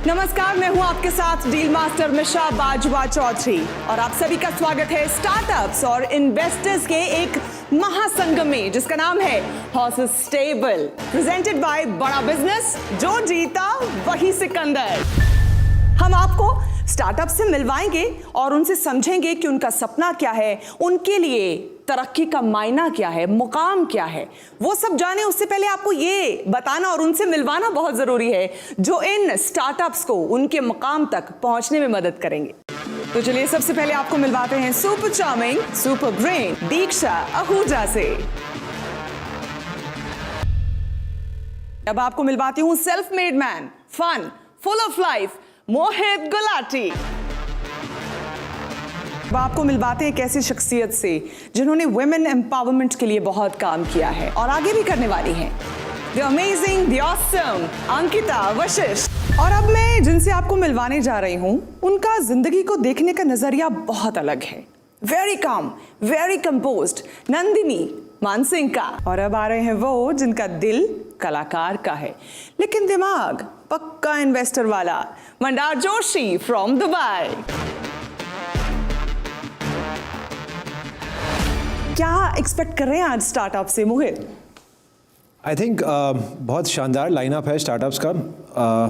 नमस्कार, मैं हूं आपके साथ डील मास्टर मिशा बाजवा चौधरी और आप सभी का स्वागत है स्टार्टअप्स और इन्वेस्टर्स के एक महासंगम में जिसका नाम है हॉर्सेस स्टेबल, प्रेजेंटेड बाय बड़ा बिजनेस। जो जीता वही सिकंदर। हम आपको स्टार्टअप से मिलवाएंगे और उनसे समझेंगे कि उनका सपना क्या है, उनके लिए तरक्की का मायना क्या है, मुकाम क्या है, वो सब जाने। उससे पहले आपको ये बताना और उनसे मिलवाना बहुत जरूरी है जो इन स्टार्टअप्स को उनके मुकाम तक पहुंचने में मदद करेंगे। तो चलिए सबसे पहले आपको मिलवाते हैं super charming, super brain Diksha Ahuja से। अब आपको मिलवाती हूं self made man, fun, full of life, Mohit Gulati. अब आपको मिलवाते हैं एक ऐसी शख्सियत से जिन्होंने वुमेन एम्पावरमेंट के लिए बहुत काम किया है और आगे भी करने वाली हैं। The amazing, the awesome Ankita Vashishtha. और अब मैं जिनसे आपको मिलवाने जा रही हूं उनका जिंदगी को देखने का नजरिया बहुत अलग है। Very calm, very composed, Nandini Mansingh का। और अब आ रहे हैं वो जिनका दिल कलाकार का है लेकिन दिमाग पक्का इन्वेस्टर वाला, मंदार जोशी फ्रॉम दुबई। क्या एक्सपेक्ट कर रहे हैं आज स्टार्टअप से मोहित? आई थिंक बहुत शानदार लाइनअप है स्टार्टअप्स का।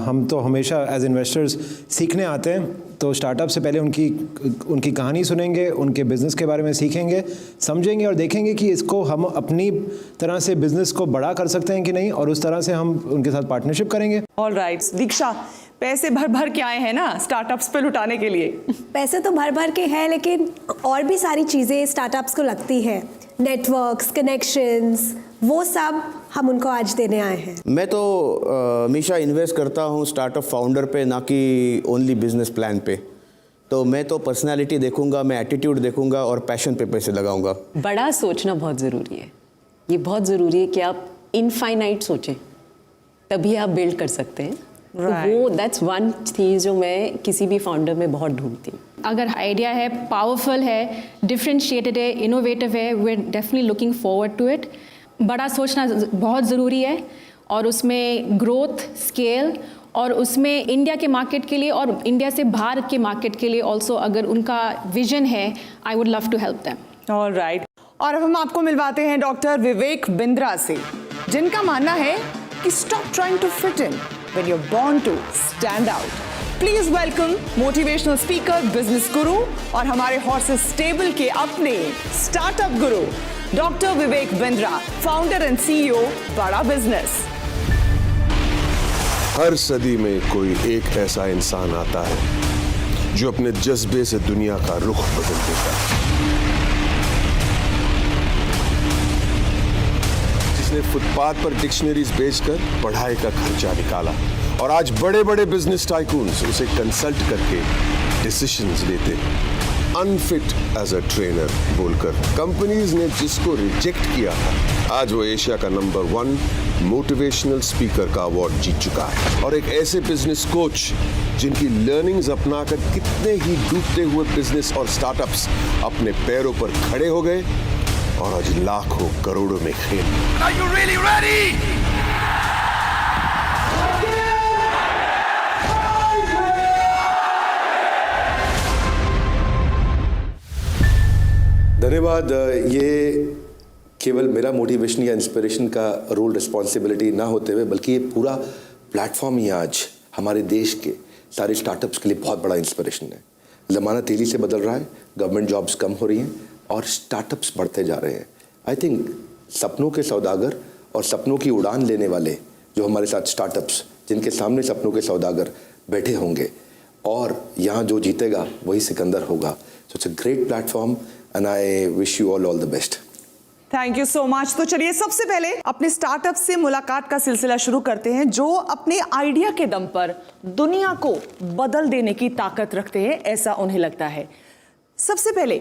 हम तो हमेशा एज इन्वेस्टर्स सीखने आते हैं, तो स्टार्टअप से पहले उनकी कहानी सुनेंगे, उनके बिज़नेस के बारे में सीखेंगे, समझेंगे और देखेंगे कि इसको हम अपनी तरह से बिज़नेस को बड़ा कर सकते हैं कि नहीं, और उस तरह से हम उनके साथ पार्टनरशिप करेंगे। ऑल राइट दीक्षा, पैसे भर भर के आए हैं ना स्टार्टअप्स पे लुटाने के लिए? पैसे तो भर भर के हैं लेकिन और भी सारी चीज़ें स्टार्टअप्स को लगती है, नेटवर्क्स, कनेक्शंस, वो सब हम उनको आज देने आए हैं। मैं तो हमेशा इन्वेस्ट करता हूँ स्टार्टअप फाउंडर पे, ना कि ओनली बिजनेस प्लान पे। तो मैं तो पर्सनालिटी देखूंगा, मैं एटीट्यूड देखूंगा और पैशन पे पैसे लगाऊंगा। बड़ा सोचना बहुत ज़रूरी है। ये बहुत ज़रूरी है कि आप इनफाइनाइट सोचें, तभी आप बिल्ड कर सकते हैं। तो वो दैट्स वन चीज़ जो मैं किसी भी फाउंडर में बहुत ढूंढती हूँ। अगर आइडिया है, पावरफुल है, डिफरेंशिएटेड है, इनोवेटिव है, we are definitely looking forward to it. बड़ा सोचना बहुत ज़रूरी है और उसमें ग्रोथ, स्केल, और उसमें इंडिया के मार्केट के लिए और इंडिया से बाहर के मार्केट के लिए ऑल्सो अगर उनका विजन है, I would love to help them. All right. और अब हम आपको मिलवाते हैं डॉक्टर विवेक बिंद्रा से, जिनका मानना है कि stop trying to fit in when you are born to stand out. Please welcome motivational speaker, business guru और हमारे हॉर्सेस स्टेबल के अपने startup guru doctor Vivek Bindra, founder and CEO Bada business. हर सदी में कोई एक ऐसा इंसान आता है जो अपने जज्बे से दुनिया का रुख बदल देता है, जिसने फुटपाथ पर डिक्शनरीज बेचकर पढ़ाई का खर्चा निकाला और आज बड़े बड़े बिजनेस टाइकून्स उसे कंसल्ट करके डिसीजंस लेते हैं। अनफिट एज अ ट्रेनर बोलकर कंपनीज ने जिसको रिजेक्ट किया था, आज वो एशिया का नंबर 1 मोटिवेशनल स्पीकर का अवार्ड जीत चुका है। और एक ऐसे बिजनेस कोच जिनकी लर्निंग्स अपनाकर कितने ही डूबते हुए बिजनेस और स्टार्टअप्स अपने पैरों पर खड़े हो गए और आज लाखों करोड़ों में खेल। Are you really ready? धन्यवाद। ये केवल मेरा मोटिवेशन या इंस्पिरेशन का रोल रिस्पॉन्सिबिलिटी ना होते हुए बल्कि ये पूरा प्लेटफॉर्म ही आज हमारे देश के सारे स्टार्टअप्स के लिए बहुत बड़ा इंस्पिरेशन है। ज़माना तेज़ी से बदल रहा है, गवर्नमेंट जॉब्स कम हो रही हैं और स्टार्टअप्स बढ़ते जा रहे हैं। आई थिंक सपनों के सौदागर और सपनों की उड़ान लेने वाले जो हमारे साथ स्टार्टअप्स, जिनके सामने सपनों के सौदागर बैठे होंगे और यहाँ जो जीतेगा वही सिकंदर होगा। So it's a great platform and I wish you all the best. Thank you so much. तो चलिए सबसे पहले अपने स्टार्टअप से मुलाकात का सिलसिला शुरू करते हैं जो अपने आइडिया के दम पर दुनिया को बदल देने की ताकत रखते हैं, ऐसा उन्हें लगता है। सबसे पहले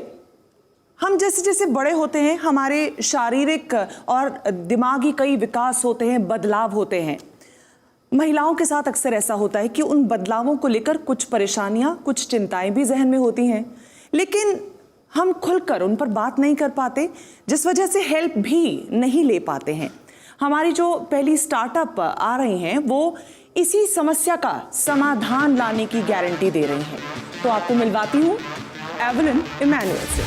हम जैसे जैसे बड़े होते हैं हमारे शारीरिक और दिमागी कई विकास होते हैं, बदलाव होते हैं। महिलाओं के साथ अक्सर ऐसा होता है कि उन बदलावों को लेकर कुछ परेशानियां, कुछ चिंताएं भी जहन में होती हैं, लेकिन हम खुलकर उन पर बात नहीं कर पाते, जिस वजह से हेल्प भी नहीं ले पाते हैं। हमारी जो पहली स्टार्टअप आ रही हैं वो इसी समस्या का समाधान लाने की गारंटी दे रही हैं। तो आपको मिलवाती हूं एवलिन इमैनुअल से।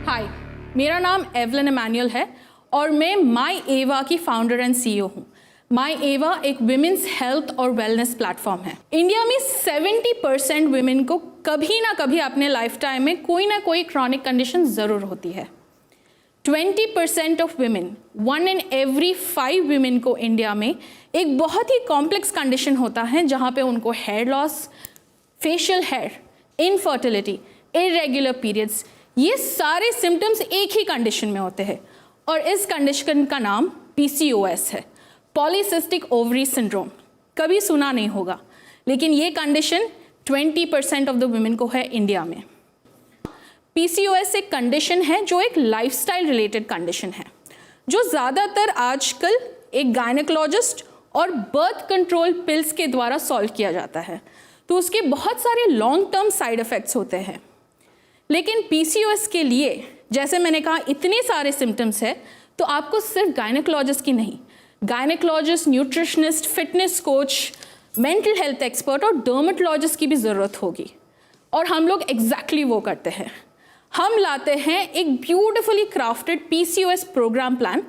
हाय, मेरा नाम एवलिन इमैनुअल है और मैं माई एवा की फाउंडर एंड सीईओ हूँ। माई एवा एक विमेंस हेल्थ और वेलनेस प्लेटफॉर्म है। इंडिया में 70% विमेन को कभी ना कभी अपने लाइफ टाइम में कोई ना कोई क्रॉनिक कंडीशन ज़रूर होती है। 20% of women, 1 in every 5 women को इंडिया में एक बहुत ही कॉम्प्लेक्स कंडीशन होता है जहाँ पे उनको hair loss, facial hair, infertility, irregular periods, ये सारे सिम्टम्स एक ही कंडीशन में होते हैं और इस कंडीशन का नाम PCOS है, पॉलीसिस्टिक ओवरी सिंड्रोम। कभी सुना नहीं होगा, लेकिन ये कंडीशन 20% ऑफ द वुमेन को है इंडिया में। PCOS एक कंडीशन है जो एक लाइफस्टाइल रिलेटेड कंडीशन है, जो ज़्यादातर आजकल एक गायनेकोलॉजिस्ट और बर्थ कंट्रोल पिल्स के द्वारा सॉल्व किया जाता है। तो उसके बहुत सारे लॉन्ग टर्म साइड इफ़ेक्ट्स होते हैं। लेकिन PCOS के लिए, जैसे मैंने कहा, इतने सारे सिम्टम्स है, तो आपको सिर्फ गायनेकोलॉजिस्ट की नहीं, gynaecologist, nutritionist, fitness coach, mental health expert और डर्मेटोलॉजिस्ट की भी ज़रूरत होगी। और हम लोग एग्जैक्टली वो करते हैं। हम लाते हैं एक beautifully crafted PCOS programme plan,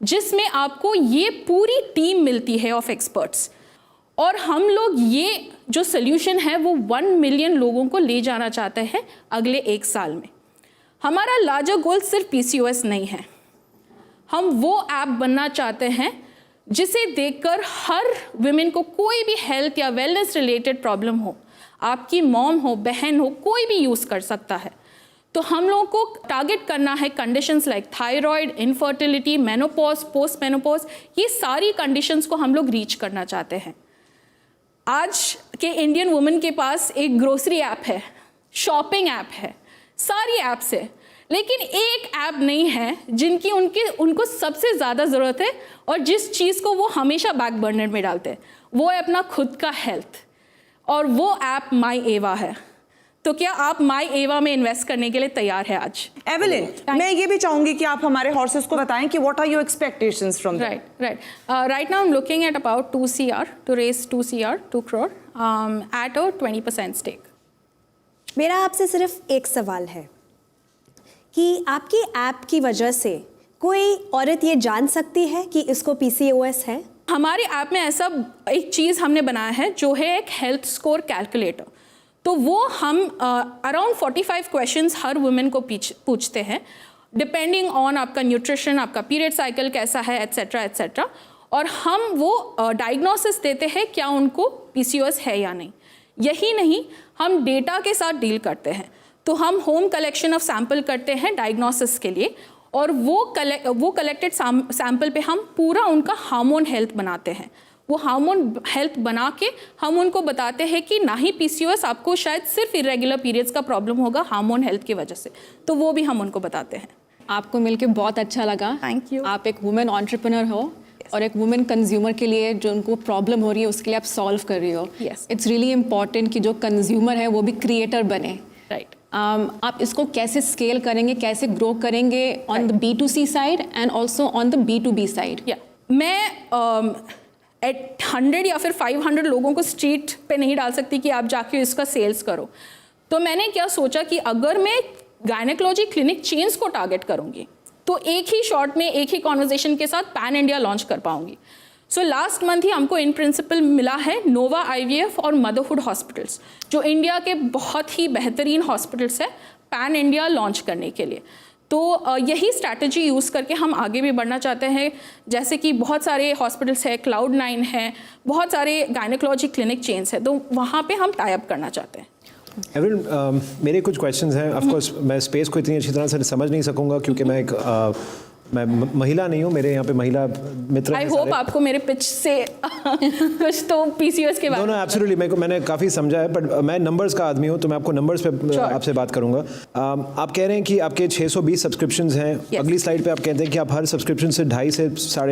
जिसमें आपको ये पूरी टीम मिलती है ऑफ एक्सपर्ट्स। और हम लोग ये जो सोल्यूशन है वो 1 मिलियन लोगों को ले जाना चाहते हैं अगले 1 साल में। हमारा लार्जर गोल सिर्फ PCOS नहीं है, हम वो ऐप बनना चाहते हैं जिसे देखकर हर विमेन को कोई भी हेल्थ या वेलनेस रिलेटेड प्रॉब्लम हो, आपकी मॉम हो, बहन हो, कोई भी यूज़ कर सकता है। तो हम लोगों को टारगेट करना है conditions like thyroid, infertility, menopause, post menopause, ये सारी कंडीशंस को हम लोग रीच करना चाहते हैं। आज के इंडियन वुमेन के पास एक ग्रोसरी ऐप है, शॉपिंग ऐप है, सारी ऐप्स है, लेकिन एक ऐप नहीं है जिनकी उनको सबसे ज़्यादा ज़रूरत है और जिस चीज़ को वो हमेशा बैक बर्नर में डालते हैं, वो है अपना खुद का हेल्थ, और वो ऐप माई एवा है। तो क्या आप माई एवा में इन्वेस्ट करने के लिए तैयार है आज? एवलिन, मैं ये भी चाहूंगी कि आप हमारे हॉर्सेस को बताएं कि what are your expectations from them? Right now I'm looking at about 2 CR to raise 2 CR, 2 crore at a 20% stake. मेरा आपसे सिर्फ एक सवाल है कि आपकी ऐप की वजह से कोई औरत ये जान सकती है कि इसको PCOS है? हमारे ऐप में ऐसा एक चीज़ हमने बनाया है जो है एक हेल्थ स्कोर कैलकुलेटर। तो वो हम अराउंड 45 क्वेश्चंस हर वुमेन को पूछते हैं, डिपेंडिंग ऑन आपका न्यूट्रिशन, आपका पीरियड साइकिल कैसा है, एट्सेट्रा एट्सेट्रा, और हम वो डायग्नोसिस देते हैं क्या उनको PCOS है या नहीं। यही नहीं, हम डेटा के साथ डील करते हैं। तो हम होम कलेक्शन ऑफ सैंपल करते हैं डायग्नोसिस के लिए, और वो कलेक्टेड सैंपल पे हम पूरा उनका हार्मोन हेल्थ बनाते हैं। वो हार्मोन हेल्थ बना के हम उनको बताते हैं कि ना ही PCOS, आपको शायद सिर्फ इरेगुलर पीरियड्स का प्रॉब्लम होगा हार्मोन हेल्थ की वजह से, तो वो भी हम उनको बताते हैं। आपको मिलके बहुत अच्छा लगा। Thank you. आप एक वुमेन एंटरप्रेन्योर हो और एक वुमेन कंज्यूमर के लिए जो उनको प्रॉब्लम हो रही है उसके लिए आप सॉल्व कर रही हो। Yes. इट्स रियली इम्पॉर्टेंट कि जो कंज्यूमर है वो भी क्रिएटर बने। राइट। आप इसको कैसे स्केल करेंगे, कैसे ग्रो करेंगे on the B2C side and also on the B2B side? मैं एट 100 या फिर 500 लोगों को स्ट्रीट पे नहीं डाल सकती कि आप जाके इसका सेल्स करो। तो मैंने क्या सोचा कि अगर मैं गायनेकोलॉजी क्लिनिक चेन्स को टारगेट करूंगी तो एक ही शॉट में, एक ही कॉन्वर्जेशन के साथ पैन इंडिया लॉन्च कर पाऊंगी। सो लास्ट मंथ ही हमको इन प्रिंसिपल मिला है नोवा IVF और मदरहुड हॉस्पिटल्स, जो इंडिया के बहुत ही बेहतरीन हॉस्पिटल्स है पैन इंडिया लॉन्च करने के लिए। तो यही स्ट्रैटेजी यूज़ करके हम आगे भी बढ़ना चाहते हैं। जैसे कि बहुत सारे हॉस्पिटल्स है, Cloud9 है, बहुत सारे गायनेकोलॉजी क्लिनिक चेन्स है, तो वहाँ पे हम टाई अप करना चाहते हैं। एवलिन, मेरे कुछ क्वेश्चंस हैं। ऑफ कोर्स मैं स्पेस को इतनी अच्छी तरह से समझ नहीं सकूंगा क्योंकि मैं एक मैं महिला नहीं हूँ, मेरे यहाँ पे महिला मित्र आई हैं होप सारे। आपको मेरे पिच से कुछ तो पीसीओएस के बारे में। एब्सोल्युटली मैंने काफ़ी समझा है, बट मैं नंबर्स का आदमी हूँ तो मैं आपको नंबर्स पे आपसे बात करूंगा। आप कह रहे हैं कि आपके 620 सब्सक्रिप्शंस हैं। अगली स्लाइड पे आप कहते हैं कि आप हर सब्सक्रिप्शन से 2,500 से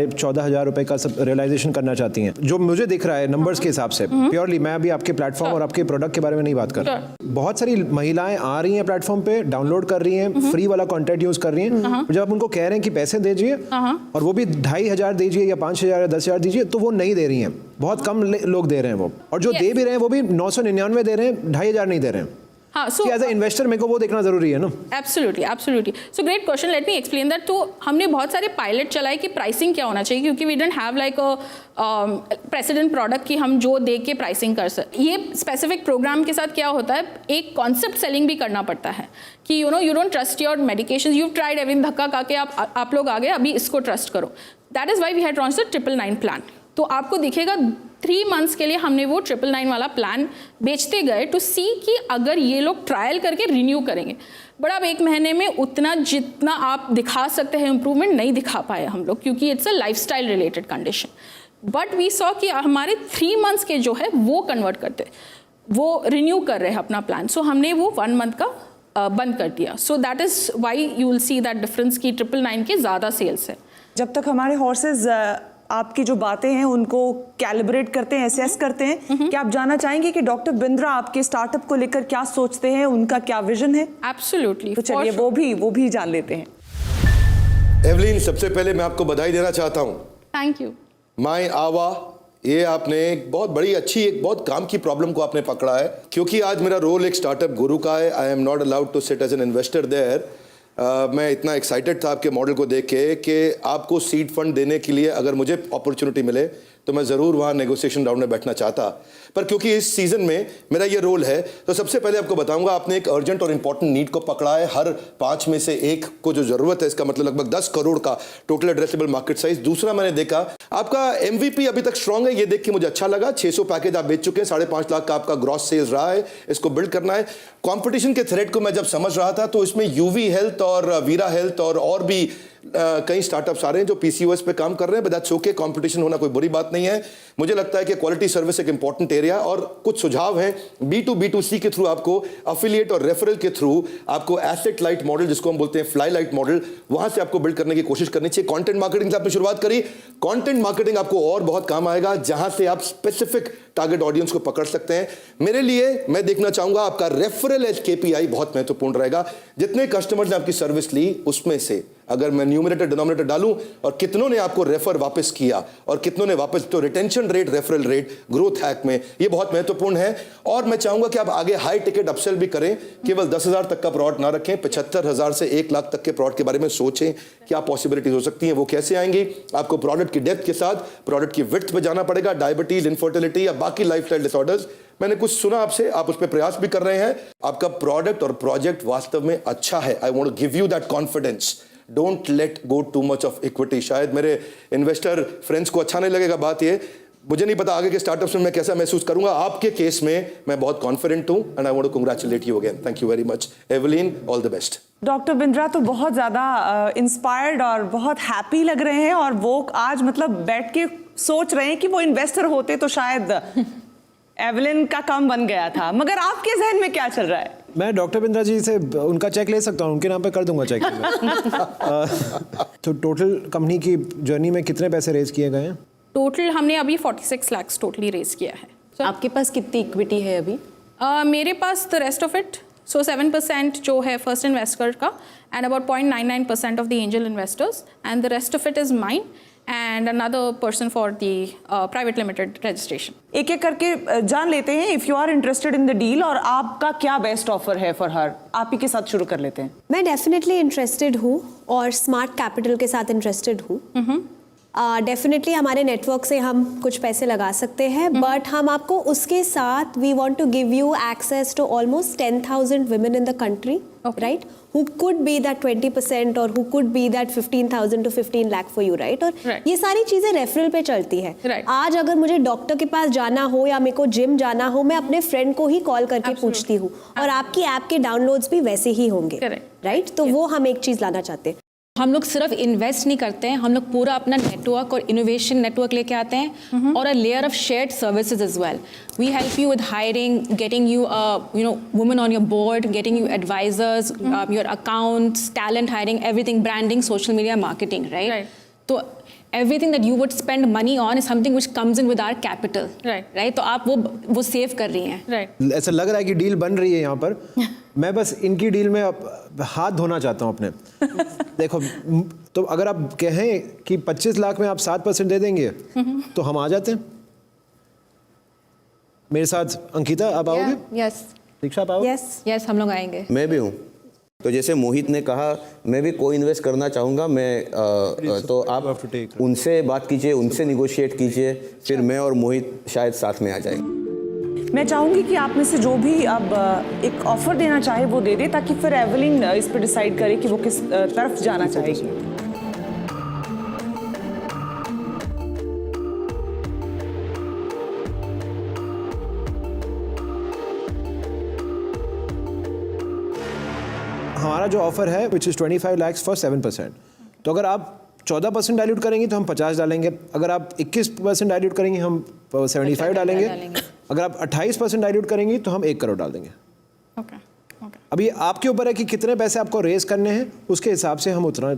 14,500 रुपए का रियलाइजेशन करना चाहती हैं। जो मुझे दिख रहा है नंबर्स के हिसाब से, प्योरली मैं अभी आपके प्लेटफॉर्म और आपके प्रोडक्ट के बारे में नहीं बात कर रहा। बहुत सारी महिलाएं आ रही हैं प्लेटफॉर्म पे, डाउनलोड कर रही हैं, फ्री वाला कंटेंट यूज कर रही हैं। जब आप उनको कह रहे हैं कि पैसे दीजिए और वो भी 2,500 दीजिए या 5,000 या 10,000 दीजिए, तो वो नहीं दे रही हैं। बहुत कम लोग दे रहे हैं वो, और जो दे भी रहे हैं वो भी 999 दे रहे हैं, 2,500 नहीं दे रहे हैं। हाँ, so एज ए इन्वेस्टर मेरे को वो देखना जरूरी है ना। Absolutely so great question, let me explain that. तो हमने बहुत सारे पायलट चलाए कि प्राइसिंग क्या होना चाहिए, क्योंकि we don't have like a president product कि हम जो दे के प्राइसिंग कर सकते। ये स्पेसिफिक प्रोग्राम के साथ क्या होता है, एक कॉन्सेप्ट सेलिंग भी करना पड़ता है कि you don't trust your medication, you tried everything, धक्का खा के आप लोग आ गए, अभी इसको ट्रस्ट करो। That is why we had launched the 999 plan. तो आपको दिखेगा 3 मंथ्स के लिए हमने वो 999 वाला प्लान बेचते गए टू सी कि अगर ये लोग ट्रायल करके रिन्यू करेंगे। बट अब 1 महीने में उतना जितना आप दिखा सकते हैं इम्प्रूवमेंट नहीं दिखा पाए हम लोग, क्योंकि it's a lifestyle related condition. But we saw कि हमारे 3 मंथ्स के जो है वो कन्वर्ट करते, वो रिन्यू कर रहे हैं अपना प्लान। सो हमने वो 1 मंथ का बंद कर दिया। So that is why you will see that difference की 999 के ज़्यादा सेल्स है। जब तक हमारे हॉर्सेज आपकी जो बातें हैं उनको कैलिब्रेट करते हैं, असेस करते हैं, क्या आप जानना चाहेंगे कि डॉक्टर बिंद्रा आपके स्टार्टअप को लेकर क्या सोचते हैं, उनका क्या विजन है? एब्सोल्युटली। तो चलिए वो भी जान लेते हैं। एवलिन, सबसे पहले मैं आपको बधाई देना चाहता हूँ। Thank you. माय आवा, ये आपने एक बहुत बड़ी अच्छी, एक बहुत काम की प्रॉब्लम को आपने पकड़ा है, क्योंकि आज मेरा रोल एक स्टार्टअप गुरु का है। I am not allowed to sit as an investor there. मैं इतना एक्साइटेड था आपके मॉडल को देख के कि आपको सीड फंड देने के लिए अगर मुझे अपॉर्चुनिटी मिले तो मैं ज़रूर वहाँ नेगोशिएशन राउंड में बैठना चाहता, पर क्योंकि इस सीज़न में मेरा ये रोल है, तो सबसे पहले आपको बताऊंगा, आपने एक अर्जेंट और इंपॉर्टेंट नीड को पकड़ा है। हर 5 में से 1 को जो ज़रूरत है, इसका मतलब लगभग 10 करोड़ का टोटल एड्रेसेबल मार्केट साइज। दूसरा, मैंने देखा आपका MVP अभी तक स्ट्रांग है, ये देख के मुझे अच्छा लगा। 600 पैकेज आप बेच चुके हैं, 5.5 लाख का आपका ग्रॉस सेल्स रहा है, इसको बिल्ड करना है। कंपटीशन के थ्रेट को मैं जब समझ रहा था तो इसमें यूवी हेल्थ और वीरा हेल्थ और भी कई स्टार्टअप्स आ रहे हैं जो PCOS पे काम कर रहे हैं, बट दैट्स ओके। कंपटीशन होना कोई बुरी बात नहीं है। मुझे लगता है कि क्वालिटी सर्विस एक इंपॉर्टेंट एरिया, और कुछ सुझाव हैं B2B2C के थ्रू, आपको अफिलिएट और रेफरल के थ्रू आपको एसेट लाइट मॉडल, जिसको हम बोलते हैं फ्लाई लाइट मॉडल, वहां से आपको बिल्ड करने की कोशिश करनी चाहिए। कंटेंट मार्केटिंग से आपने शुरुआत करी, कंटेंट मार्केटिंग आपको और बहुत काम आएगा, जहां से आप स्पेसिफिक टारगेट ऑडियंस को पकड़ सकते हैं। मेरे लिए मैं देखना चाहूंगा आपका रेफरल एज KPI बहुत महत्वपूर्ण रहेगा। जितने कस्टमर्स ने आपकी सर्विस ली, उसमें से अगर मैं न्यूमरेटर डिनोमिनेटर डालूं और कितनों ने आपको रेफर वापस किया और कितनों ने वापस, तो retention rate, referral rate, growth hack में ये बहुत महत्वपूर्ण है। और मैं चाहूंगा कि आप आगे हाई टिकट अपसेल भी करें, केवल 10,000 तक का प्रोडक्ट ना रखें, 75,000 से 1 लाख तक के प्रोडक्ट के बारे में सोचें। क्या पॉसिबिलिटीज हो सकती हैं, वो कैसे आएंगी? आपको प्रोडक्ट की डेप्थ के साथ प्रोडक्ट की विड्थ पे जाना पड़ेगा। डायबिटीज, इनफर्टिलिटी या बाकी लाइफस्टाइल डिसऑर्डर्स, मैंने कुछ सुना आपसे, आप उस पर प्रयास भी कर रहे हैं। आपका प्रोडक्ट और प्रोजेक्ट वास्तव में अच्छा है। I want to give you that confidence. Don't let go too much of equity. शायद मेरे इन्वेस्टर फ्रेंड्स को अच्छा नहीं लगेगा बात ये, मुझे नहीं पता आगे के स्टार्टअप्स में मैं कैसा महसूस करूंगा। आपके केस में मैं बहुत कॉन्फिडेंट हूं, and I want to congratulate you again. Thank you very much Evelyn, all the best. Doctor Bindra तो बहुत ज़्यादा इंस्पायर्ड और बहुत हैप्पी लग रहे हैं, और वो आज मतलब बैठ के सोच रहे हैं कि वो इन्वेस्टर होते तो शायद एवलिन का काम बन गया था। मगर आपके जहन में क्या चल रहा है? मैं डॉक्टर बिंद्रा जी से उनका चेक ले सकता हूँ, उनके नाम पे कर दूंगा चेक। तो टोटल कंपनी की जर्नी में कितने पैसे रेज किए गए हैं? टोटल हमने अभी 46 लाख टोटली रेज किया है। आपके पास कितनी इक्विटी है अभी? मेरे पास द रेस्ट ऑफ इट, सो 7% जो है फर्स्ट इन्वेस्टर का, and about 0.99% of the angel investors, and the rest of it is mine and another person for the private limited registration. एक एक करके जान लेते हैं if you are interested in the deal, और आपका क्या बेस्ट ऑफर है फॉर हर। आप ही के साथ शुरू कर लेते हैं। मैं डेफिनेटली इंटरेस्टेड हूँ और स्मार्ट कैपिटल के साथ इंटरेस्टेड हूँ। डेफिनेटली हमारे नेटवर्क से हम कुछ पैसे लगा सकते हैं, बट हम आपको उसके साथ we want to give you access to almost 10,000 women in the country, right? Who could be that 20% or who could be that 15,000 to 15 lakh for you, right? और ये सारी चीजें रेफरल पे चलती है। आज अगर मुझे डॉक्टर के पास जाना हो या मेरे को जिम जाना हो, मैं अपने फ्रेंड को ही कॉल करके पूछती हूँ, और आपकी ऐप के डाउनलोड्स भी वैसे ही होंगे, राइट? तो वो हम एक चीज लाना चाहते हैं। हम लोग सिर्फ इन्वेस्ट नहीं करते हैं, हम लोग पूरा अपना नेटवर्क और इनोवेशन नेटवर्क लेके आते हैं और a layer of shared services as well. We help you with hiring, getting you women on your board, getting you advisors, your accounts, talent hiring, everything, branding, social media, marketing, right? तो everything that you would spend money on is something which comes in with our capital, right? तो आप वो save कर रही हैं, right? ऐसा लग रहा है कि डील बन रही है यहाँ पर. मैं बस इनकी डील में अब हाथ धोना चाहता हूँ अपने. देखो, तो अगर आप कहें कि 25 लाख में आप 7% दे देंगे तो हम आ जाते हैं. मेरे साथ अंकिता, आप आओगे? यस, दीक्षा, आप आओगे? यस, हम लोग आएंगे. मैं भी हूँ. तो जैसे मोहित ने कहा, मैं भी को इन्वेस्ट करना चाहूँगा. तो आप उनसे बात कीजिए, उनसे निगोशिएट कीजिए, फिर मैं और मोहित शायद साथ में आ जाएंगे. मैं चाहूंगी कि आप में से जो भी अब एक ऑफर देना चाहे वो दे दे, ताकि फिर एवलिन इस पर डिसाइड करे कि वो किस तरफ जाना चाहेगी. हमारा जो ऑफर है विच इज़ 25 lakhs फॉर 7%. तो अगर आप 14% डाइल्यूट करेंगे तो हम 50 डालेंगे. अगर आप 21% डाइल्यूट करेंगे हम 75 डालेंगे. अगर आप 28% डाइल्यूट करेंगी तो हम 1 करोड़ डाल देंगे. Okay. अभी आपके ऊपर है कि कितने पैसे आपको रेज करने हैं, उसके हिसाब से हम उतना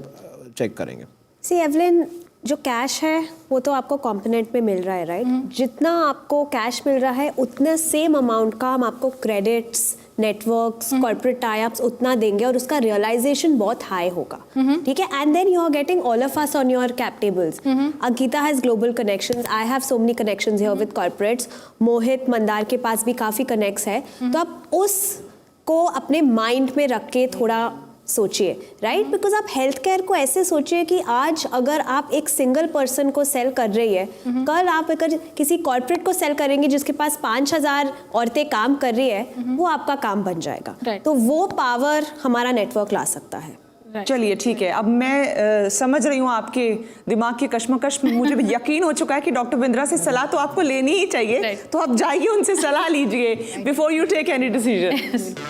चेक करेंगे. सी एवलिन, जो कैश है वो तो आपको कॉम्पोनेंट में मिल रहा है, राइट? जितना आपको कैश मिल रहा है उतना सेम अमाउंट का हम आपको क्रेडिट्स, नेटवर्क्स, कॉर्पोरेट टाई-अप्स उतना देंगे और उसका रियलाइजेशन बहुत हाई होगा. ठीक है? And then you are getting all of us on your cap tables. Ankita has global connections, I have so many connections here with corporates. Mohit Mandar के पास भी काफ़ी कनेक्ट्स है. तो आप उसको अपने माइंड में रख के थोड़ा सोचिए, राइट? बिकॉज आप हेल्थ केयर को ऐसे सोचिए कि आज अगर आप एक सिंगल पर्सन को सेल कर रही है, कल आप अगर किसी कॉर्पोरेट को सेल करेंगे जिसके पास 5,000 औरतें काम कर रही है, वो आपका काम बन जाएगा. तो वो पावर हमारा नेटवर्क ला सकता है. चलिए ठीक है. अब मैं समझ रही हूँ आपके दिमाग की कश्मकश में. मुझे यकीन हो चुका है कि डॉक्टर बिंद्रा से सलाह तो आपको लेनी ही चाहिए. तो आप जाइए, उनसे सलाह लीजिए before you take any decision.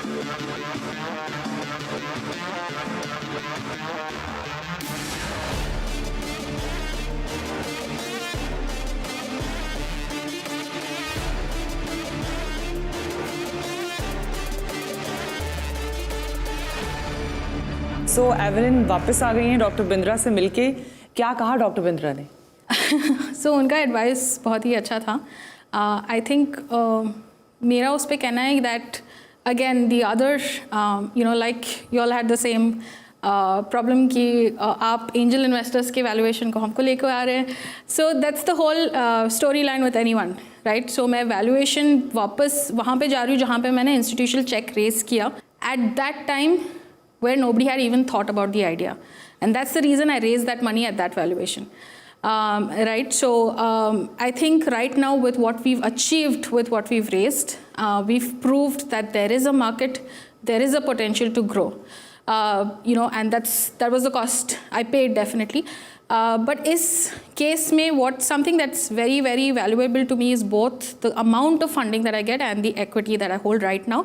So Evelyn वापस आ गई हैं डॉक्टर बिंद्रा से मिलके. क्या कहा डॉक्टर बिंद्रा ने? सो उनका एडवाइस बहुत ही अच्छा था. आई थिंक मेरा उस पर कहना है that again the other like you all had the same problem कि आप एंजल इन्वेस्टर्स के वैल्यूएशन को हमको लेकर आ रहे हैं. So that's the whole story line with anyone, right? So मैं वैल्यूएशन वापस वहाँ पे जा रही हूँ जहाँ पे मैंने इंस्टीट्यूशनल चेक रेज किया at that time where nobody had even thought about the idea. And that's the reason I raised that money at that valuation. Right? So I think right now with what we've achieved, with what we've raised, we've proved that there is a market, there is a potential to grow. And that was the cost I paid definitely. But is case mein something that's very, very valuable to me is both the amount of funding that I get and the equity that I hold right now,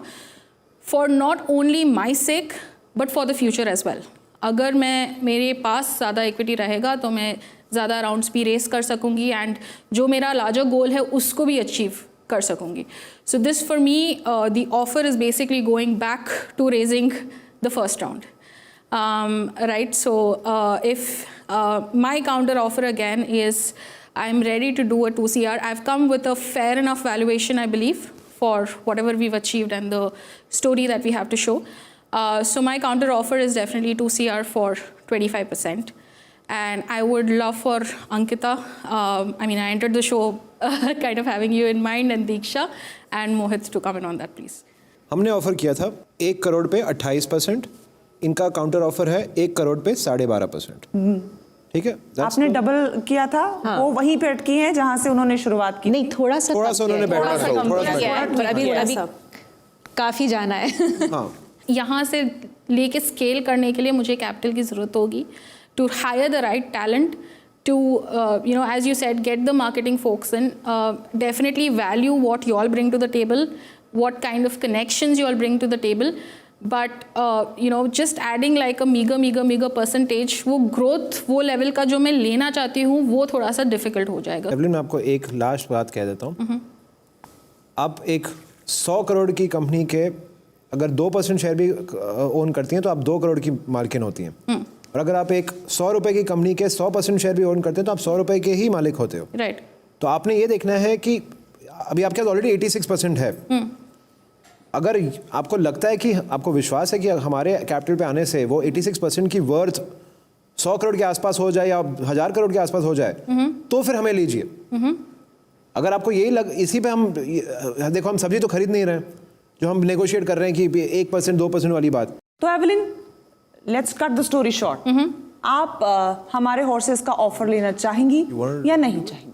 for not only my sake, but for the future as well. अगर मेरे पास ज़्यादा equity रहेगा तो मैं ज़्यादा rounds भी race कर सकूँगी and जो मेरा लार्जर गोल है उसको भी अचीव कर सकूँगी. So this for me the offer is basically going back to raising the first round. Right? So if my counter offer again is I am ready to do a 2CR. I have come with a fair enough valuation I believe for whatever we've achieved and the story that we have to show. So my counter offer is definitely 2CR for 25%. And I would love for Ankita, I entered the show kind of having you in mind, and Diksha and Mohit to comment on that, please. हमने offer किया था 1 करोड़ पे 28%. इनका counter offer है 1 करोड़ पे 12.5%. ठीक है? आपने डबल किया था. वो वहीं पे अटकी हैं जहाँ से उन्होंने शुरुआत की. नहीं, थोड़ा सा उन्होंने बैठा अभी काफ़ी जाना है. हाँ, यहाँ से लेके स्केल करने के लिए मुझे कैपिटल की ज़रूरत होगी to hire the right talent, to as you said, get the marketing folks in, definitely value what you all bring to the table, what kind of connections you all bring to the table, but you know just adding like a meagre percentage, वो growth वो level का जो मैं लेना चाहती हूँ वो थोड़ा सा डिफिकल्ट हो जाएगा। एवलिन, मैं आपको एक लास्ट बात कह देता हूँ। आप एक 100 करोड़ की कंपनी के अगर 2% शेयर भी ओन करती हैं तो आप 2 करोड़ की मालकिन होती हैं। और अगर आप एक 100 रुपए की कंपनी के 100% शेयर भी ओन करते हैं तो आप 100 रुपए के ही मालिक होते हो। राइट। तो आपने ये देखना है कि अभी आपके पास ऑलरेडी 86% है। अगर आपको लगता है कि आपको विश्वास है कि हमारे कैपिटल पे आने से वो 86% की वर्थ 100 करोड़ के आसपास हो जाए या 1000 करोड़ के आसपास हो जाए, तो फिर हमें लीजिए। अगर आपको यही इसी पे हम देखो, हम सब्जी तो खरीद नहीं रहे हैं, जो हम नेगोशिएट कर रहे हैं कि 1% 2% वाली बात। तो Evelyn, let's cut the story short. आप हमारे हॉर्सेस का ऑफर लेना चाहेंगी या नहीं चाहेंगी?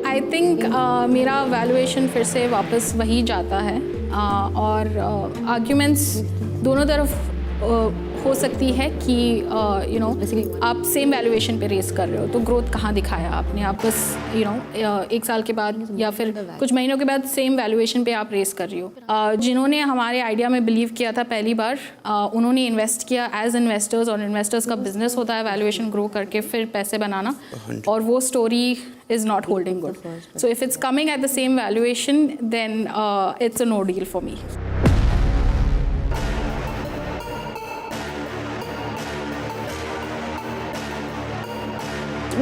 आई थिंक मेरा वैल्यूएशन फिर से वापस वही जाता है, और आर्ग्यूमेंट्स दोनों तरफ हो सकती है कि यू नो आप सेम वैल्यूएशन पे रेस कर रहे हो, तो ग्रोथ कहाँ दिखाया आपने? आप बस यू नो 1 साल के बाद या फिर कुछ महीनों के बाद सेम वैल्यूएशन पे आप रेस कर रही हो। जिन्होंने हमारे आइडिया में बिलीव किया था पहली बार, उन्होंने इन्वेस्ट किया एज इन्वेस्टर्स, और इन्वेस्टर्स का बिजनेस होता है वैल्यूएशन ग्रो करके फिर पैसे बनाना, और वो story is not holding good. So if it's coming at the same valuation, then it's a no deal for me.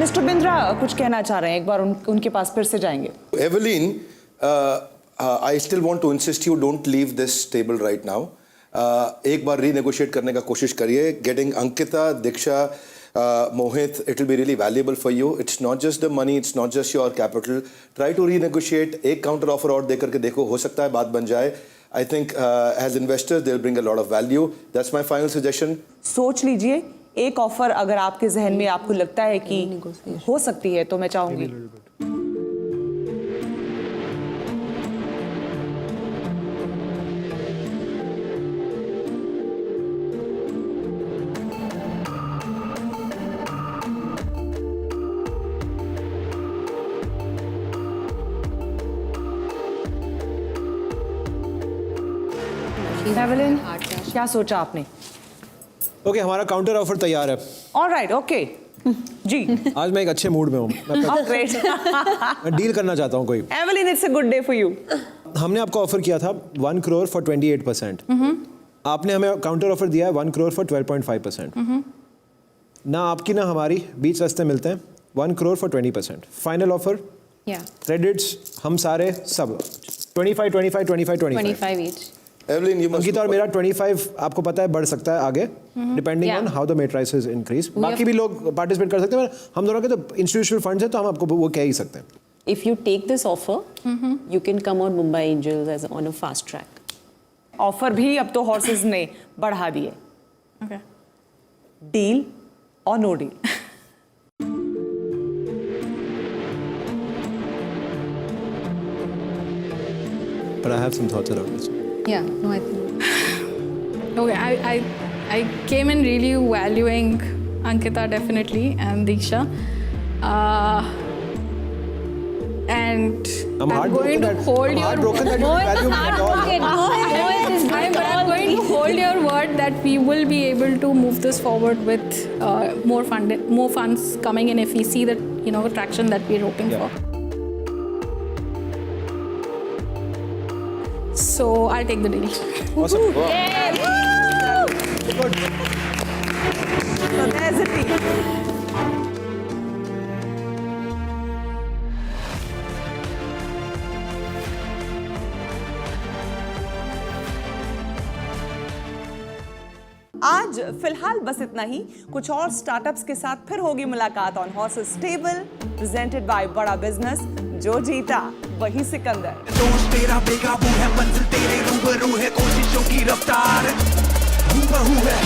Mister Bindra कुछ कहना चाह रहे हैं, एक बार उनके पास फिर से जाएंगे। Evelyn, I still want to insist you don't leave this table right now. एक बार रीनेगोशिएट करने का कोशिश करिए। Getting Ankita, Diksha, Mohit, it will be really valuable for you. It's not just the money, it's not just your capital. Try to renegotiate. एक counter offer और दे करके देखो, हो सकता है बात बन जाए। I think as investors they'll bring a lot of value. That's my final suggestion. सोच लीजिए, एक ऑफर अगर आपके जहन में आपको लगता है कि हो सकती है, तो मैं चाहूंगी। एवलिन, क्या सोचा आपने? ओके, हमारा काउंटर ऑफर तैयार है। ऑलराइट, ओके जी। आज मैं एक अच्छे मूड में हूँ। मैं डील करना चाहता हूँ कोई। Evelyn, it's a good day for you. हमने आपको ऑफर किया था 1 करोड़ फॉर 28%। आपने हमें काउंटर ऑफर दिया है 1 करोड़ फॉर 12.5%। ना आपकी ना हमारी बीच रास्ते मिलते हैं। 1 crore for 20%। Final offer credits हम सारे सब 25 each. Evelyn, you must. Ankita और मेरा 25 आपको पता है बढ़ सकता है आगे, depending on how the matrices increase. बाकी भी लोग पार्टिसिपेट कर सकते हैं। हम दोनों के तो इंस्टीट्यूशनल फंड्स हैं, तो हम आपको वो कह ही सकते हैं। If you take this offer, you can come on Mumbai Angels as on a fast track. Offer भी अब तो हॉर्सेस ने बढ़ा दिए। Okay. डील और no deal? But I have some thoughts around this. Yeah, no, I think. Okay, I came in really valuing Ankita definitely and Diksha, and I'm going to hold your heartbroken that you value me at all. I'm going to hold your word that we will be able to move this forward with more funds coming in if we see that traction that we're hoping for. So I'll take the deal. Awesome. Good. So there's a deal. आज फिलहाल बस इतना ही। कुछ और startups के साथ फिर होगी मुलाकात on horses stable, presented by बड़ा बिजनेस। जो जीता वही सिकंदर। दोस्त तेरा बेकाबू है, मंजिल तेरे रूबरू है, कोशिशों की रफ्तार हूबहू है।